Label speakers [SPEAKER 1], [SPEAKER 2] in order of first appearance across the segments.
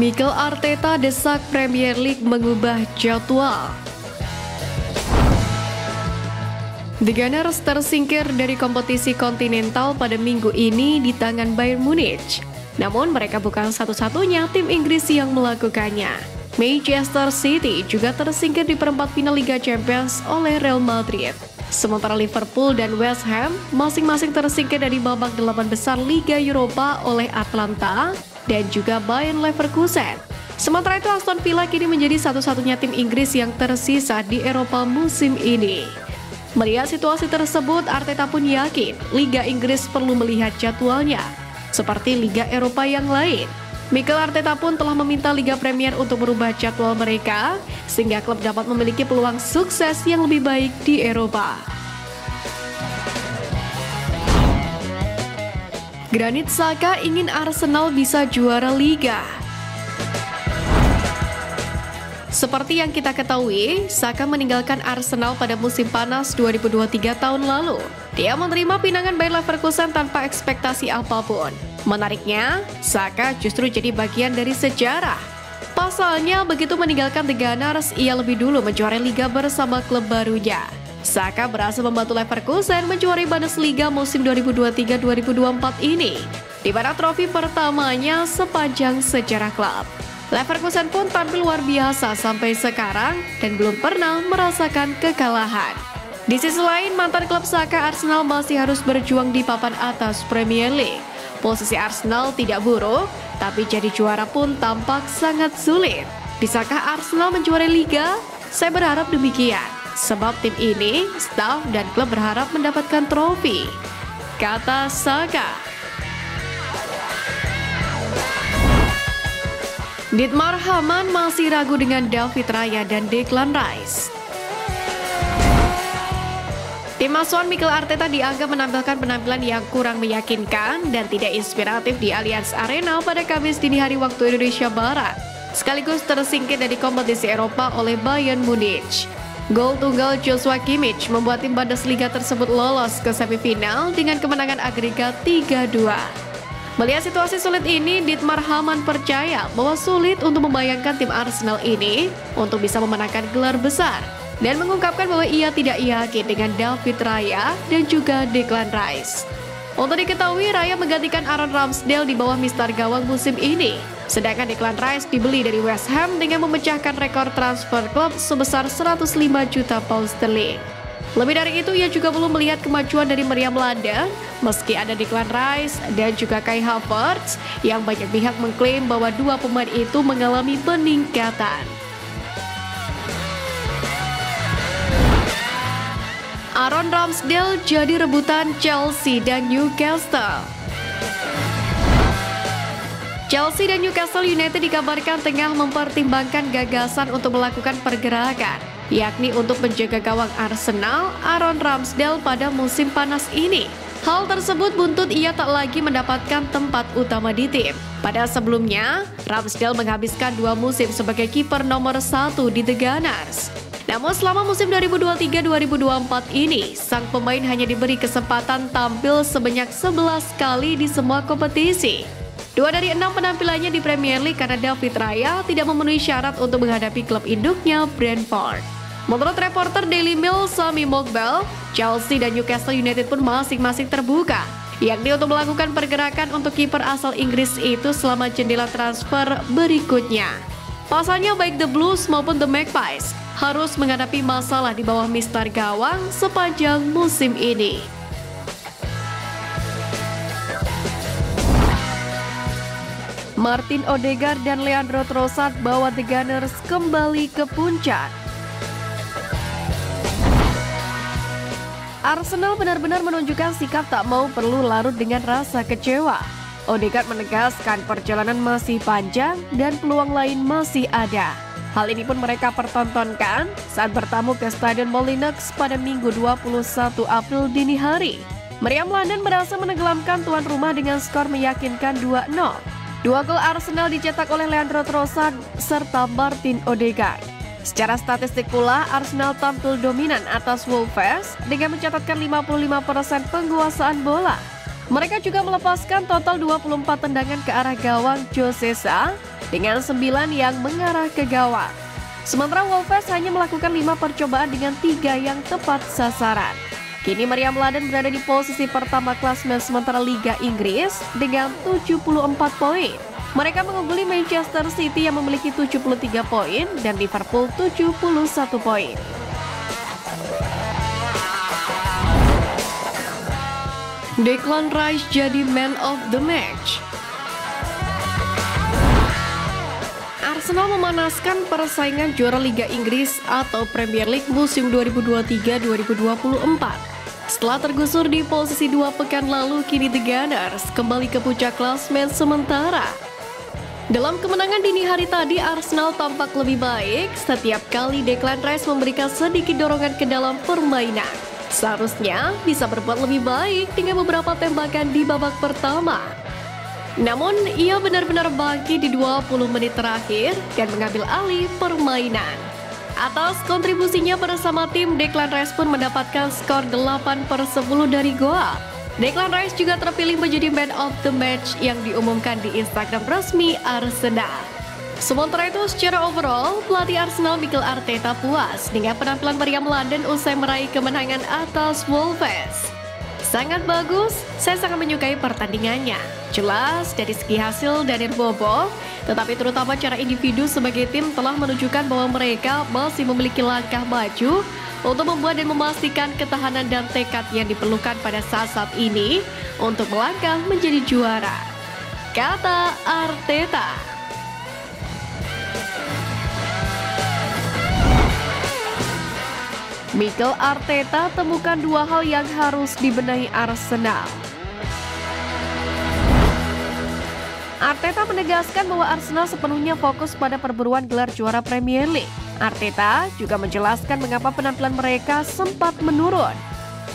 [SPEAKER 1] Mikel Arteta desak Premier League mengubah jadwal. The Gunners tersingkir dari kompetisi kontinental pada minggu ini di tangan Bayern Munich. Namun mereka bukan satu-satunya tim Inggris yang melakukannya. Manchester City juga tersingkir di perempat final Liga Champions oleh Real Madrid. Sementara Liverpool dan West Ham masing-masing tersingkir dari babak 8 besar Liga Eropa oleh Atlanta dan juga Bayer Leverkusen. Sementara itu Aston Villa kini menjadi satu-satunya tim Inggris yang tersisa di Eropa musim ini. Melihat situasi tersebut, Arteta pun yakin Liga Inggris perlu melihat jadwalnya, seperti Liga Eropa yang lain. Mikel Arteta pun telah meminta Liga Premier untuk merubah jadwal mereka, sehingga klub dapat memiliki peluang sukses yang lebih baik di Eropa. Granit Xhaka ingin Arsenal bisa juara Liga. Seperti yang kita ketahui, Xhaka meninggalkan Arsenal pada musim panas 2023 tahun lalu. Dia menerima pinangan Bayer Leverkusen tanpa ekspektasi apapun. Menariknya, Xhaka justru jadi bagian dari sejarah. Pasalnya, begitu meninggalkan The Gunners, ia lebih dulu menjuarai Liga bersama klub barunya. Xhaka berhasil membantu Leverkusen menjuarai Bundesliga musim 2023-2024 ini, di mana trofi pertamanya sepanjang sejarah klub. Leverkusen pun tampil luar biasa sampai sekarang dan belum pernah merasakan kekalahan. Di sisi lain, mantan klub Xhaka Arsenal masih harus berjuang di papan atas Premier League. Posisi Arsenal tidak buruk, tapi jadi juara pun tampak sangat sulit. Bisakah Arsenal menjuarai Liga? Saya berharap demikian. Sebab tim ini, staf dan klub berharap mendapatkan trofi, kata Xhaka. Dietmar Hamann masih ragu dengan David Raya dan Declan Rice. Tim asuhan Mikel Arteta dianggap menampilkan penampilan yang kurang meyakinkan dan tidak inspiratif di Allianz Arena pada Kamis dini hari waktu Indonesia Barat, sekaligus tersingkir dari kompetisi Eropa oleh Bayern Munich. Gol tunggal Joshua Kimmich membuat tim Bundesliga tersebut lolos ke semifinal dengan kemenangan agregat 3-2. Melihat situasi sulit ini, Dietmar Hamann percaya bahwa sulit untuk membayangkan tim Arsenal ini untuk bisa memenangkan gelar besar dan mengungkapkan bahwa ia tidak yakin dengan David Raya dan juga Declan Rice. Untuk diketahui, Raya menggantikan Aaron Ramsdale di bawah mistar gawang musim ini. Sedangkan Declan Rice dibeli dari West Ham dengan memecahkan rekor transfer klub sebesar 105 juta pound sterling. Lebih dari itu, ia juga belum melihat kemajuan dari Meriam London, meski ada Declan Rice dan juga Kai Havertz, yang banyak pihak mengklaim bahwa dua pemain itu mengalami peningkatan. Aaron Ramsdale jadi rebutan Chelsea dan Newcastle. Chelsea dan Newcastle United dikabarkan tengah mempertimbangkan gagasan untuk melakukan pergerakan, yakni untuk menjaga gawang Arsenal, Aaron Ramsdale pada musim panas ini. Hal tersebut buntut ia tak lagi mendapatkan tempat utama di tim. Pada sebelumnya, Ramsdale menghabiskan 2 musim sebagai kiper nomor 1 di The Gunners. Namun selama musim 2023-2024 ini, sang pemain hanya diberi kesempatan tampil sebanyak 11 kali di semua kompetisi. 2 dari 6 penampilannya di Premier League karena David Raya tidak memenuhi syarat untuk menghadapi klub induknya Brentford. Menurut reporter Daily Mail Sami Mokbel, Chelsea dan Newcastle United pun masing-masing terbuka, yakni untuk melakukan pergerakan untuk kiper asal Inggris itu selama jendela transfer berikutnya. Pasalnya baik The Blues maupun The Magpies harus menghadapi masalah di bawah mistar gawang sepanjang musim ini. Martin Odegaard dan Leandro Trossard bawa The Gunners kembali ke puncak. Arsenal benar-benar menunjukkan sikap tak mau perlu larut dengan rasa kecewa. Odegaard menegaskan perjalanan masih panjang dan peluang lain masih ada. Hal ini pun mereka pertontonkan saat bertamu ke Stadion Molineux pada Minggu 21 April dini hari. Meriam London berhasil menenggelamkan tuan rumah dengan skor meyakinkan 2-0. 2 gol Arsenal dicetak oleh Leandro Trossard serta Martin Odegaard. Secara statistik pula, Arsenal tampil dominan atas Wolves dengan mencatatkan 55% penguasaan bola. Mereka juga melepaskan total 24 tendangan ke arah gawang Josesa dengan 9 yang mengarah ke gawang. Sementara Wolves hanya melakukan 5 percobaan dengan 3 yang tepat sasaran. Kini Meriam London berada di posisi pertama klasemen sementara Liga Inggris dengan 74 poin. Mereka mengungguli Manchester City yang memiliki 73 poin dan Liverpool 71 poin. Declan Rice jadi man of the match. Arsenal memanaskan persaingan juara Liga Inggris atau Premier League musim 2023-2024. Setelah tergusur di posisi 2 pekan lalu, kini The Gunners kembali ke puncak klasemen sementara. Dalam kemenangan dini hari tadi, Arsenal tampak lebih baik setiap kali Declan Rice memberikan sedikit dorongan ke dalam permainan. Seharusnya bisa berbuat lebih baik dengan beberapa tembakan di babak pertama. Namun, ia benar-benar bangkit di 20 menit terakhir dan mengambil alih permainan. Atas kontribusinya bersama tim, Declan Rice pun mendapatkan skor 8/10 dari gol. Declan Rice juga terpilih menjadi man of the match yang diumumkan di Instagram resmi Arsenal. Sementara itu, secara overall, pelatih Arsenal Mikel Arteta puas dengan penampilan Meriam London usai meraih kemenangan atas Wolves. Sangat bagus, saya sangat menyukai pertandingannya. Jelas dari segi hasil dan bobol, tetapi terutama cara individu sebagai tim telah menunjukkan bahwa mereka masih memiliki langkah maju untuk membuat dan memastikan ketahanan dan tekad yang diperlukan pada saat-saat ini untuk melangkah menjadi juara, kata Arteta. Mikel Arteta temukan 2 hal yang harus dibenahi Arsenal. Arteta menegaskan bahwa Arsenal sepenuhnya fokus pada perburuan gelar juara Premier League. Arteta juga menjelaskan mengapa penampilan mereka sempat menurun.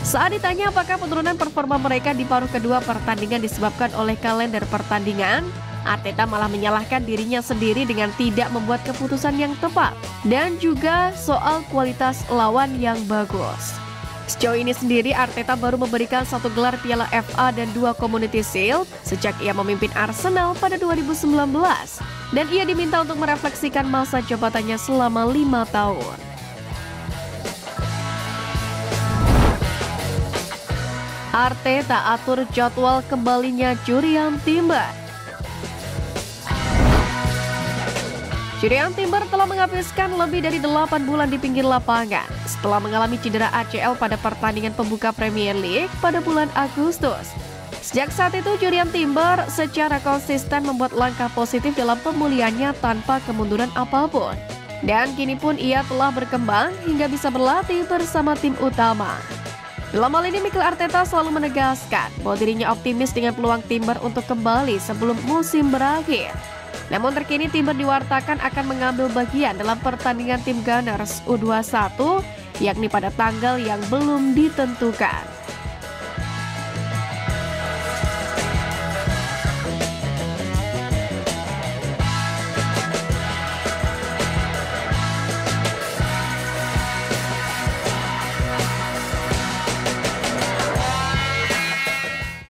[SPEAKER 1] Saat ditanya apakah penurunan performa mereka di paruh kedua pertandingan disebabkan oleh kalender pertandingan, Arteta malah menyalahkan dirinya sendiri dengan tidak membuat keputusan yang tepat dan juga soal kualitas lawan yang bagus. Sejauh ini sendiri Arteta baru memberikan 1 gelar Piala FA dan 2 Community Shield sejak ia memimpin Arsenal pada 2019 dan ia diminta untuk merefleksikan masa jabatannya selama 5 tahun. Arteta atur jadwal kembalinya Jurriën Timber. Jurriën Timber telah menghabiskan lebih dari 8 bulan di pinggir lapangan setelah mengalami cedera ACL pada pertandingan pembuka Premier League pada bulan Agustus. Sejak saat itu, Jurriën Timber secara konsisten membuat langkah positif dalam pemulihannya tanpa kemunduran apapun. Dan kini pun ia telah berkembang hingga bisa berlatih bersama tim utama. Dalam hal ini, Mikel Arteta selalu menegaskan bahwa dirinya optimis dengan peluang Timber untuk kembali sebelum musim berakhir. Namun terkini Timber diwartakan akan mengambil bagian dalam pertandingan tim Gunners U21, yakni pada tanggal yang belum ditentukan.